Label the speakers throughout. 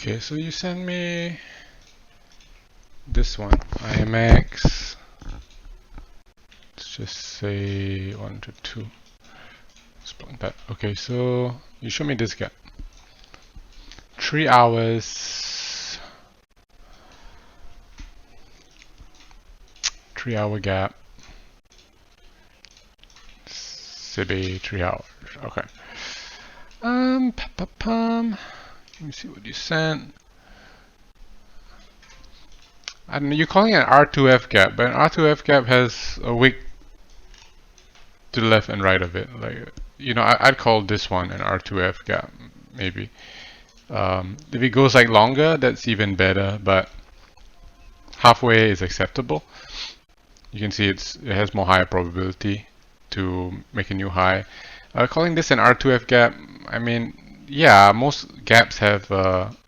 Speaker 1: Okay, so you send me this one, IMX. Let's just say 1 to 2. Split that. Okay, so you show me this gap. 3 hours. 3 hour gap. Sibi 3 hours. Okay. Let me see what you sent. I don't know, you're calling it an R2F gap, but an R2F gap has a wick to the left and right of it. Like, you know, I'd call this one an R2F gap, maybe. If it goes like longer, that's even better, but halfway is acceptable. You can see it has more higher probability to make a new high. Calling this an R2F gap, I mean, yeah, most gaps have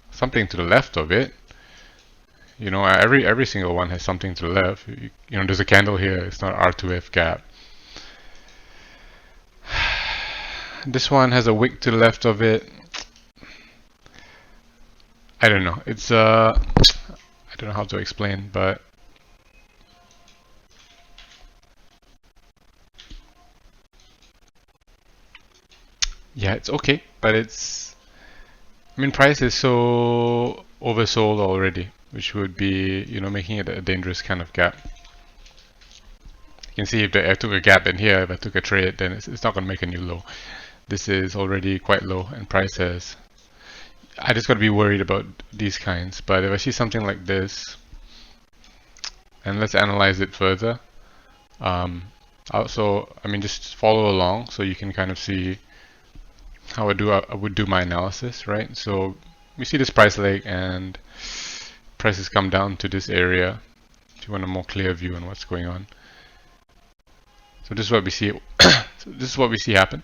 Speaker 1: something to the left of it. You know, every single one has something to the left. You know, there's a candle here. It's not R2F gap. This one has a wick to the left of it. I don't know. It's I don't know how to explain, but yeah, it's okay. But it's, I mean, price is so oversold already, which would be, you know, making it a dangerous kind of gap. You can see if I took a gap in here, if I took a trade, then it's not going to make a new low. This is already quite low, and price has. I just got to be worried about these kinds. But if I see something like this, and let's analyze it further. Also, I mean, just follow along so you can kind of see how I would do my analysis, right? So we see this price leg, and prices come down to this area. If you want a more clear view on what's going on. So this is what we see. So this is what we see happen.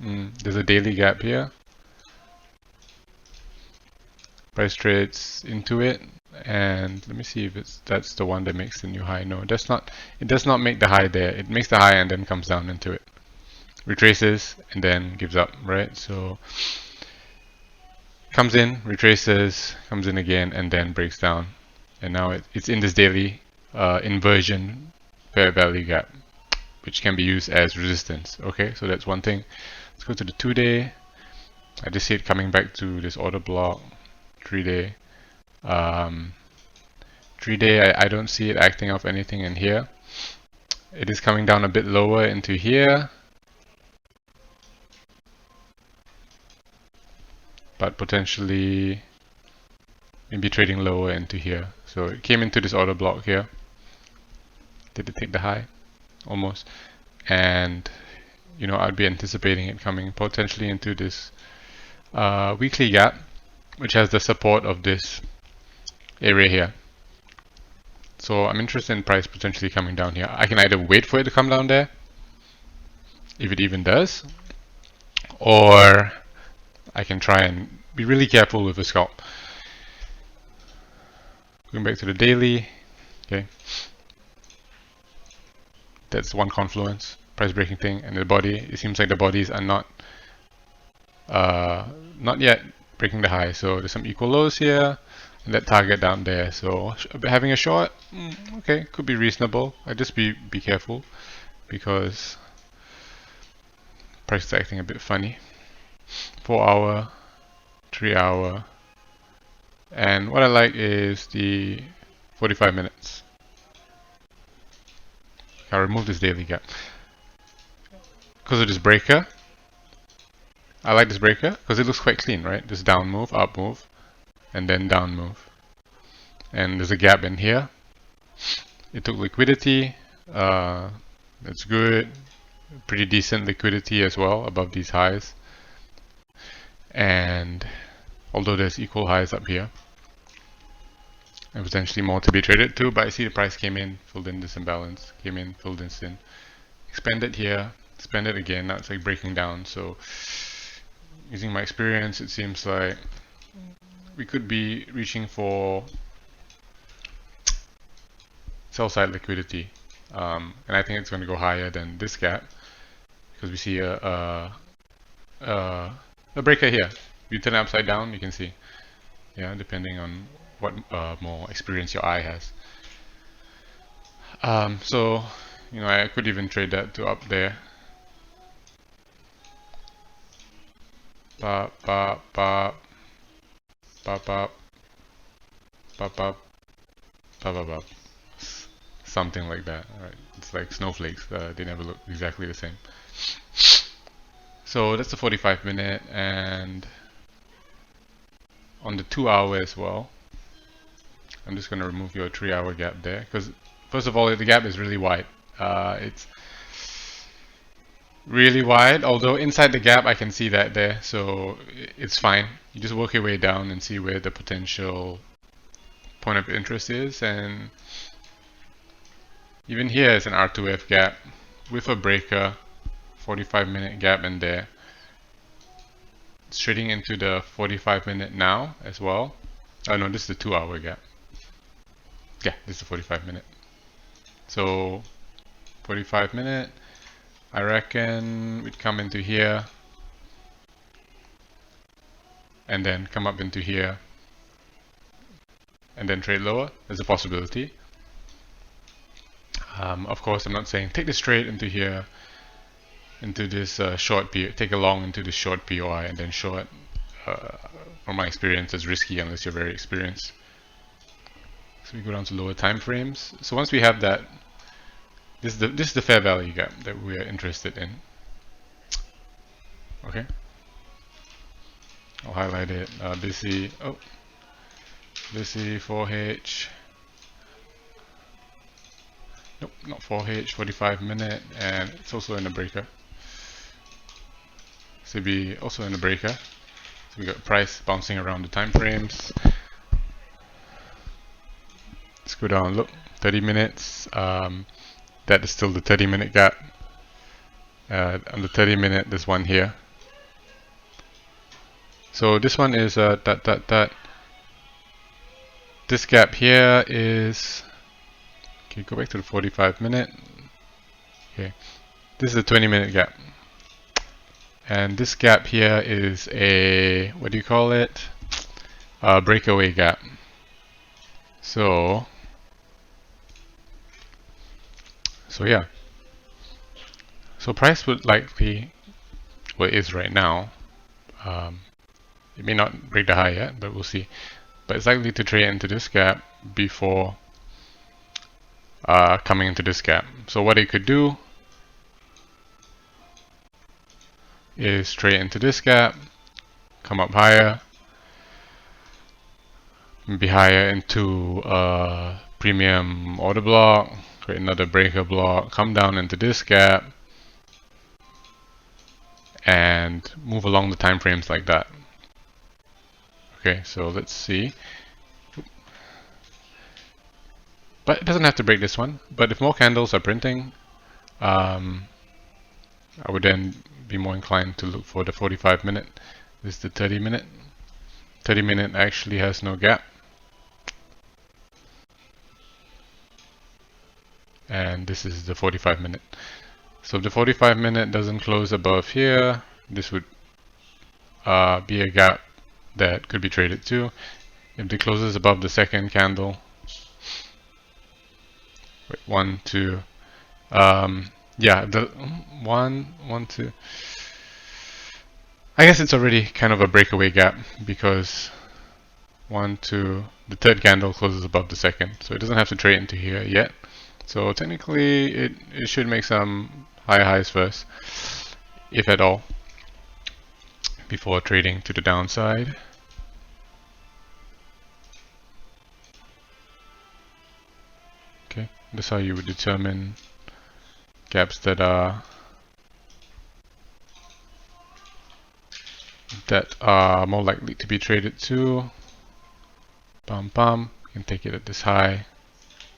Speaker 1: There's a daily gap here. Price trades into it, and let me see if that's the one that makes the new high. No, that's not. It does not make the high there. It makes the high and then comes down into it. Retraces and then gives up, right? So comes in, retraces, comes in again, and then breaks down. And now it's in this daily inversion fair value gap, which can be used as resistance. Okay, so that's one thing. Let's go to the 2-day. I just see it coming back to this order block. 3-day. 3-day, I don't see it acting off anything in here. It is coming down a bit lower into here, but potentially maybe trading lower into here. So it came into this order block here. Did it take the high? Almost. And you know, I'd be anticipating it coming potentially into this weekly gap, which has the support of this area here. So I'm interested in price potentially coming down here. I can either wait for it to come down there, if it even does, or I can try and be really careful with the scalp. Going back to the daily, okay. That's one confluence, price breaking thing, and the body. It seems like the bodies are not yet breaking the high. So there's some equal lows here, and that target down there. So having a short, okay, could be reasonable. I just be careful because price is acting a bit funny. 4 hour, 3 hour, and what I like is the 45 minutes. I'll remove this daily gap because of this breaker. I like this breaker because it looks quite clean, right? This down move, up move, and then down move. And there's a gap in here. It took liquidity. That's good. Pretty decent liquidity as well above these highs. And although there's equal highs up here, and potentially more to be traded too, but I see the price came in, filled in this imbalance, came in, filled this in, expanded here, expanded again. Now it's like breaking down. So using my experience, it seems like we could be reaching for sell side liquidity, and I think it's going to go higher than this gap because we see a breaker here. If you turn it upside down, you can see Yeah, depending on what more experience your eye has. So, I could even trade that to up there. Pop, pop, pop, pop, pop, pop, pop, pop, pop, pop. Something like that. Right? It's like snowflakes. They never look exactly the same. So that's the 45 minute, and on the 2 hour as well, I'm just going to remove your 3 hour gap there, because first of all, the gap is really wide. It's really wide, although inside the gap I can see that there, so it's fine. You just work your way down and see where the potential point of interest is, and even here is an R2F gap with a breaker, 45-minute gap in there. It's trading into the 45-minute now as well. Oh no, this is the 2 hour gap. Yeah, this is the 45-minute. So 45-minute, I reckon we'd come into here and then come up into here and then trade lower. There's a possibility. Of course, I'm not saying take this trade into here, into this short POI, take a long into this short POI and then short. From my experience, it's risky unless you're very experienced. So we go down to lower time frames. So once we have that, this is the fair value gap that we are interested in. Okay. I'll highlight it. Busy 4H. Nope, not 4H, 45-minute, and it's also in the breaker. So it'll be also in the breaker. So we got price bouncing around the time frames. Let's go down, look, 30 minutes. That is still the 30-minute gap. On the 30-minute, there's one here. So this one is This gap here is, okay, go back to the 45-minute. Okay, this is the 20-minute gap. And this gap here is a, what do you call it? A breakaway gap. So yeah. So price would likely, well, it is right now. It may not break the high yet, but we'll see. But it's likely to trade into this gap before coming into this gap. So what it could do is trade into this gap, come up higher, maybe higher into a premium order block, create another breaker block, come down into this gap, and move along the time frames like that. Okay, so let's see. But it doesn't have to break this one. But if more candles are printing, I would then be more inclined to look for the 45-minute. This is the 30-minute. 30-minute actually has no gap. And this is the 45-minute. So if the 45-minute doesn't close above here, this would be a gap that could be traded to. If it closes above the second candle, wait, 1, 2, yeah, the 1, 2. I guess it's already kind of a breakaway gap because 1, 2, the third candle closes above the second, so it doesn't have to trade into here yet. So technically, it should make some higher highs first, if at all, before trading to the downside. Okay, that's how you would determine gaps that are more likely to be traded to. Bum bum, you can take it at this high.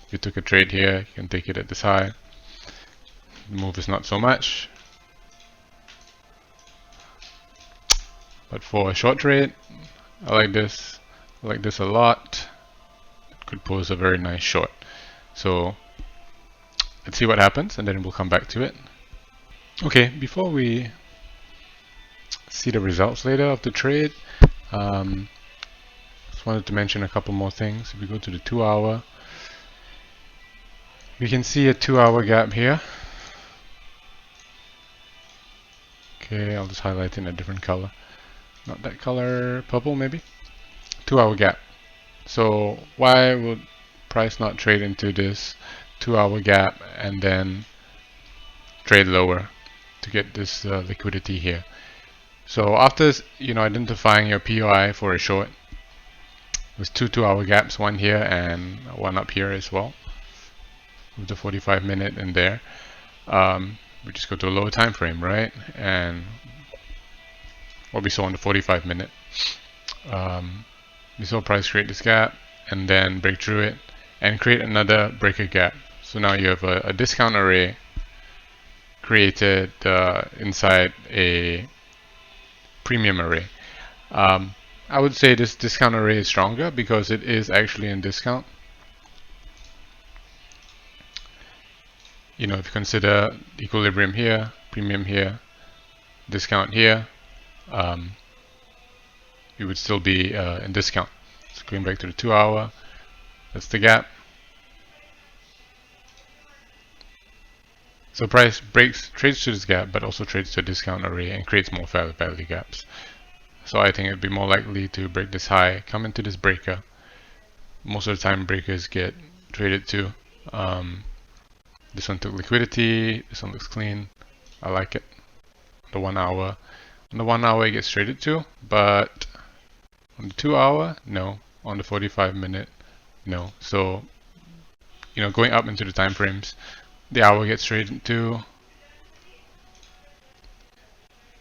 Speaker 1: If you took a trade here, you can take it at this high. The move is not so much. But for a short trade, I like this. I like this a lot. It could pose a very nice short. So let's see what happens and then we'll come back to it. Okay, before we see the results later of the trade, Just wanted to mention a couple more things. If we go to the 2 hour, we can see a 2 hour gap here. Okay, I'll just highlight in a different color. Not that color, purple maybe? 2 hour gap. So why would price not trade into this 2 hour gap and then trade lower to get this liquidity here? So after identifying your POI for a short, there's two 2 hour gaps, one here and one up here as well, with the 45 minute in there. We just go to a lower time frame, right? And what we saw on the 45 minute, we saw price create this gap and then break through it and create another breaker gap. So now you have a discount array created inside a premium array. I would say this discount array is stronger because it is actually in discount. If you consider equilibrium here, premium here, discount here, you would still be in discount. So going back to the 2 hour, that's the gap. So price trades to this gap, but also trades to a discount array and creates more fair value gaps. So I think it'd be more likely to break this high, come into this breaker. Most of the time breakers get traded to. This one took liquidity, this one looks clean. I like it. The 1 hour. On the 1 hour it gets traded to, but on the 2 hour, no. On the 45 minute, no. So, going up into the time frames, the hour gets traded to,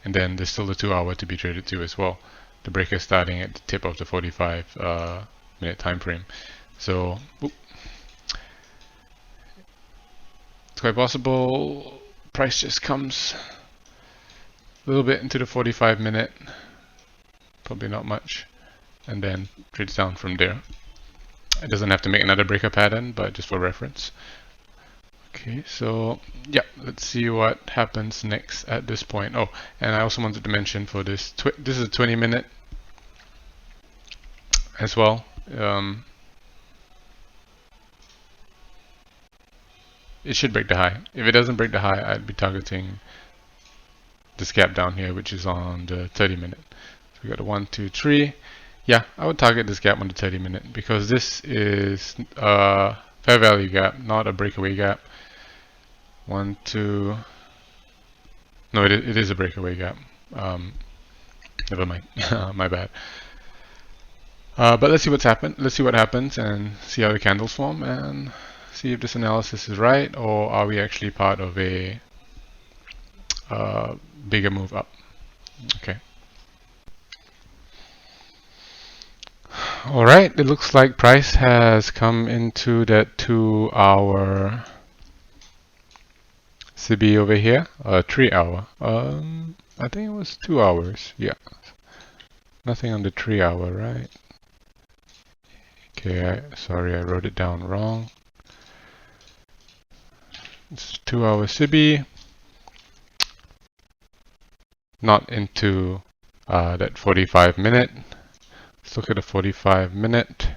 Speaker 1: and then there's still the 2 hour to be traded to as well. The breaker starting at the tip of the 45 minute time frame. So it's quite possible price just comes a little bit into the 45 minute, probably not much, and then trades down from there. It doesn't have to make another breaker pattern, but just for reference. Okay, so yeah, let's see what happens next at this point. Oh, and I also wanted to mention for this, this is a 20 minute as well. It should break the high. If it doesn't break the high, I'd be targeting this gap down here, which is on the 30 minute. So we got a 1, 2, 3. Yeah, I would target this gap on the 30 minute because this is a fair value gap, not a breakaway gap. 1, 2. No, it is a breakaway gap. Never mind. My bad. But let's see what's happened. Let's see what happens and see how the candles form and see if this analysis is right, or are we actually part of a bigger move up. Okay. All right. It looks like price has come into that 2 hour CB over here. 3 hour. I think it was 2 hours. Yeah. Nothing on the 3 hour, right? Okay. Sorry, I wrote it down wrong. It's 2 hour CB. Not into that 45 minute. Let's look at the 45 minute.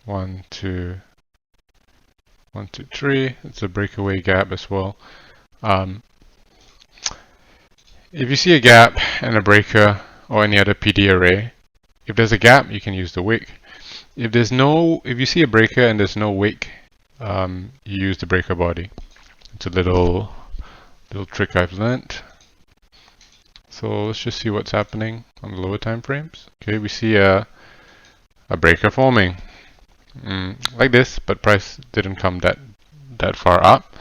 Speaker 1: 1, 2, 1, 2, 3. It's a breakaway gap as well. If you see a gap and a breaker or any other PD array, if there's a gap, you can use the wick. If you see a breaker and there's no wick, you use the breaker body. It's a little trick I've learned. So let's just see what's happening on the lower time frames. Okay, we see a breaker forming like this, but price didn't come that far up.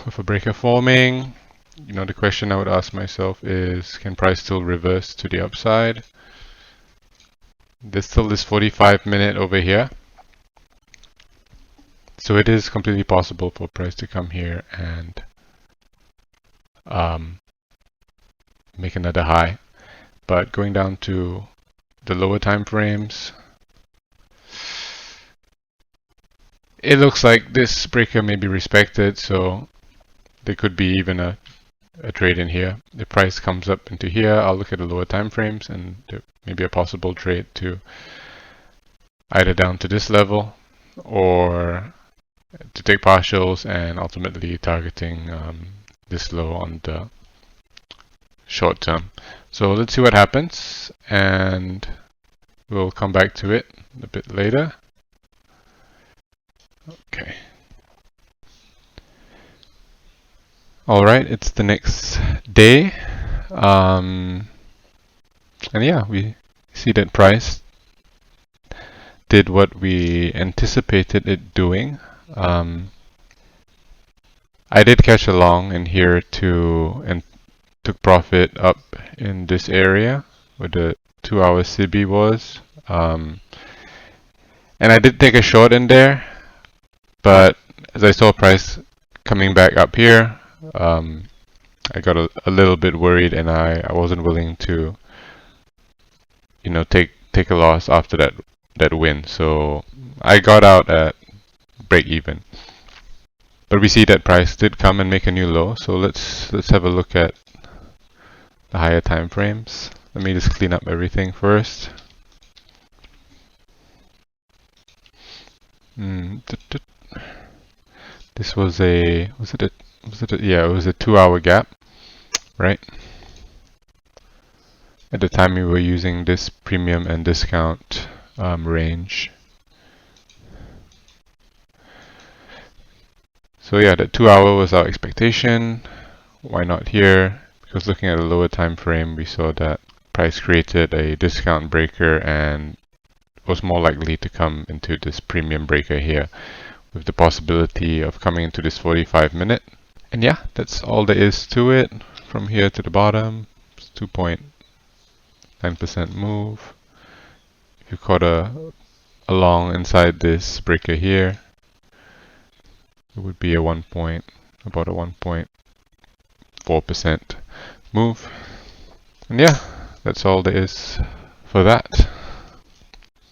Speaker 1: With a breaker forming, the question I would ask myself is, can price still reverse to the upside? There's still this 45 minute over here. So it is completely possible for price to come here and make another high. But going down to the lower time frames, it looks like this breaker may be respected, so there could be even a a trade in here. If price comes up into here, I'll look at the lower time frames and there may be a possible trade to either down to this level or to take partials and ultimately targeting this low on the short term. So let's see what happens and we'll come back to it a bit later. Okay. Alright, it's the next day. And yeah, we see that price did what we anticipated it doing. I did catch a long in here too and took profit up in this area where the 2-hour CB was. And I did take a short in there, but as I saw price coming back up here, I got a little bit worried and I wasn't willing to, you know, take a loss after that win. So I got out at break even. But we see that price did come and make a new low. So let's have a look at the higher time frames. Let me just clean up everything first. This was a yeah, it was a 2-hour gap, right? At the time we were using this premium and discount range. So yeah, the 2-hour was our expectation. Why not here? Because looking at a lower time frame, we saw that price created a discount breaker and was more likely to come into this premium breaker here with the possibility of coming into this 45-minute. And yeah, that's all there is to it. From here to the bottom, it's 2.9% move. If you caught a long inside this breaker here, it would be about a 1.4% move. And yeah, that's all there is for that.